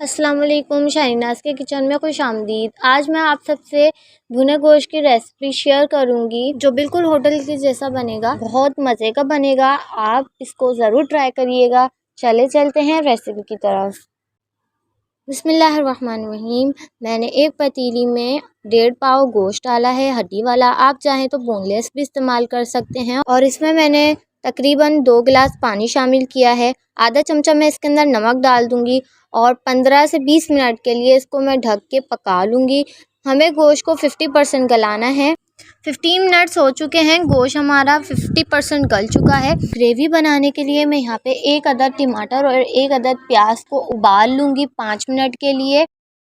अस्सलाम वालेकुम। शरीनाज़ के किचन में खुश आमदीद। आज मैं आप सबसे भुने गोश्त की रेसिपी शेयर करूंगी जो बिल्कुल होटल के जैसा बनेगा, बहुत मज़े का बनेगा। आप इसको ज़रूर ट्राई करिएगा। चलते हैं रेसिपी की तरफ। बिस्मिल्लाहिर्रहमानिर्रहीम। मैंने एक पतीली में 1.5 पाव गोश्त डाला है, हड्डी वाला। आप चाहें तो बोनलेस भी इस्तेमाल कर सकते हैं। और इसमें मैंने तकरीबन 2 गिलास पानी शामिल किया है। आधा चमचा मैं इसके अंदर नमक डाल दूंगी और 15 से 20 मिनट के लिए इसको मैं ढक के पका लूँगी। हमें गोश्त को 50% गलाना है। 15 मिनट्स हो चुके हैं, गोश्त हमारा 50% गल चुका है। ग्रेवी बनाने के लिए मैं यहाँ पे 1 अदद टमाटर और 1 अदद प्याज को उबाल लूँगी 5 मिनट के लिए।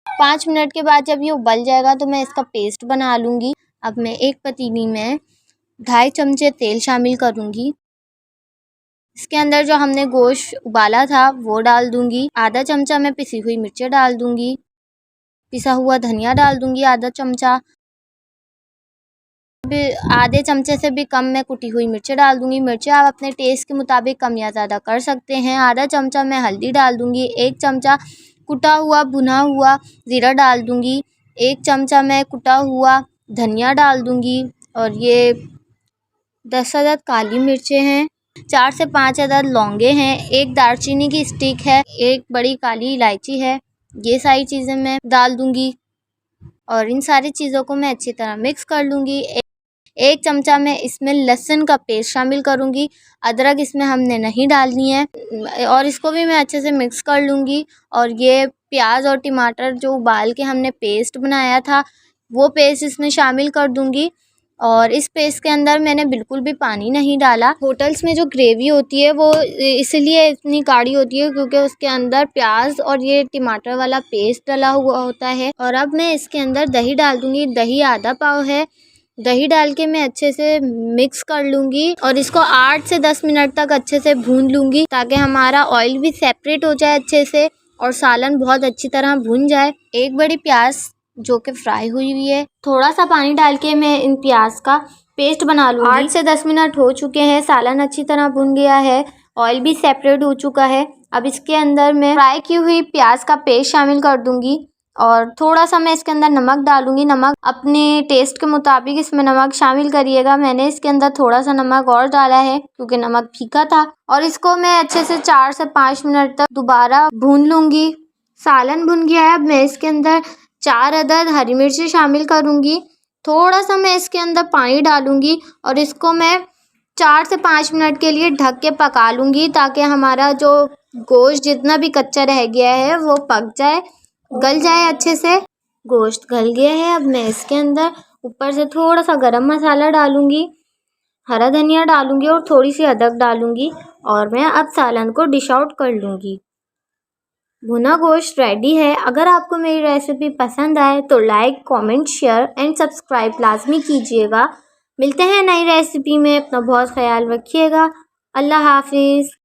5 मिनट के बाद जब ये उबल जाएगा तो मैं इसका पेस्ट बना लूँगी। अब मैं एक पतीली में 2.5 चमचे तेल शामिल करूँगी। इसके अंदर जो हमने गोश्त उबाला था वो डाल दूँगी। आधा चमचा मैं पिसी हुई मिर्चें डाल दूँगी। पिसा हुआ धनिया डाल दूँगी आधा चमचा। आधे चमचे से भी कम मैं कुटी हुई मिर्चें डाल दूँगी। मिर्चें आप अपने टेस्ट के मुताबिक कम या ज़्यादा कर सकते हैं। आधा चमचा मैं हल्दी डाल दूँगी। 1 चमचा कुटा हुआ भुना हुआ ज़ीरा डाल दूँगी। 1 चमचा मैं कुटा हुआ धनिया डाल दूँगी। और ये 10 अदद काली मिर्चें हैं, 4 से 5 अदद लौंगे हैं, 1 दालचीनी की स्टिक है, 1 बड़ी काली इलायची है। ये सारी चीज़ें मैं डाल दूँगी और इन सारी चीज़ों को मैं अच्छी तरह मिक्स कर लूँगी। 1 चमचा मैं इसमें लहसुन का पेस्ट शामिल करूँगी। अदरक इसमें हमने नहीं डालनी है और इसको भी मैं अच्छे से मिक्स कर लूँगी। और ये प्याज और टमाटर जो उबाल के हमने पेस्ट बनाया था वो पेस्ट इसमें शामिल कर दूँगी। और इस पेस्ट के अंदर मैंने बिल्कुल भी पानी नहीं डाला। होटल्स में जो ग्रेवी होती है वो इसलिए इतनी गाढ़ी होती है क्योंकि उसके अंदर प्याज और ये टमाटर वाला पेस्ट डला हुआ होता है। और अब मैं इसके अंदर दही डाल दूँगी। दही आधा पाव है। दही डाल के मैं अच्छे से मिक्स कर लूँगी और इसको 8 से 10 मिनट तक अच्छे से भून लूँगी ताकि हमारा ऑयल भी सेपरेट हो जाए अच्छे से और सालन बहुत अच्छी तरह भुन जाए। 1 बड़ी प्याज जो कि फ्राई हुई है, थोड़ा सा पानी डाल के मैं इन प्याज का पेस्ट बना लूँगी। 8 से 10 मिनट हो चुके हैं, सालन अच्छी तरह भुन गया है, ऑयल भी सेपरेट हो चुका है। अब इसके अंदर मैं फ्राई की हुई प्याज का पेस्ट शामिल कर दूँगी और थोड़ा सा मैं इसके अंदर नमक डालूँगी। नमक अपने टेस्ट के मुताबिक इसमें नमक शामिल करिएगा। मैंने इसके अंदर थोड़ा सा नमक और डाला है क्योंकि नमक फीका था। और इसको मैं अच्छे से 4 से 5 मिनट तक दोबारा भून लूँगी। सालन भुन गया है। अब मैं इसके अंदर 4 अदद हरी मिर्ची शामिल करूँगी। थोड़ा सा मैं इसके अंदर पानी डालूँगी और इसको मैं 4 से 5 मिनट के लिए ढक के पका लूँगी ताकि हमारा जो गोश्त जितना भी कच्चा रह गया है वो पक जाए, गल जाए अच्छे से। गोश्त गल गया है। अब मैं इसके अंदर ऊपर से थोड़ा सा गरम मसाला डालूँगी, हरा धनिया डालूँगी और थोड़ी सी अदरक डालूँगी और मैं अब सालन को डिश आउट कर लूँगी। भुना गोश्त रेडी है। अगर आपको मेरी रेसिपी पसंद आए तो like, comment, share and subscribe लाजमी कीजिएगा। मिलते हैं नई रेसिपी में। अपना बहुत ख्याल रखिएगा। अल्लाह हाफिज़।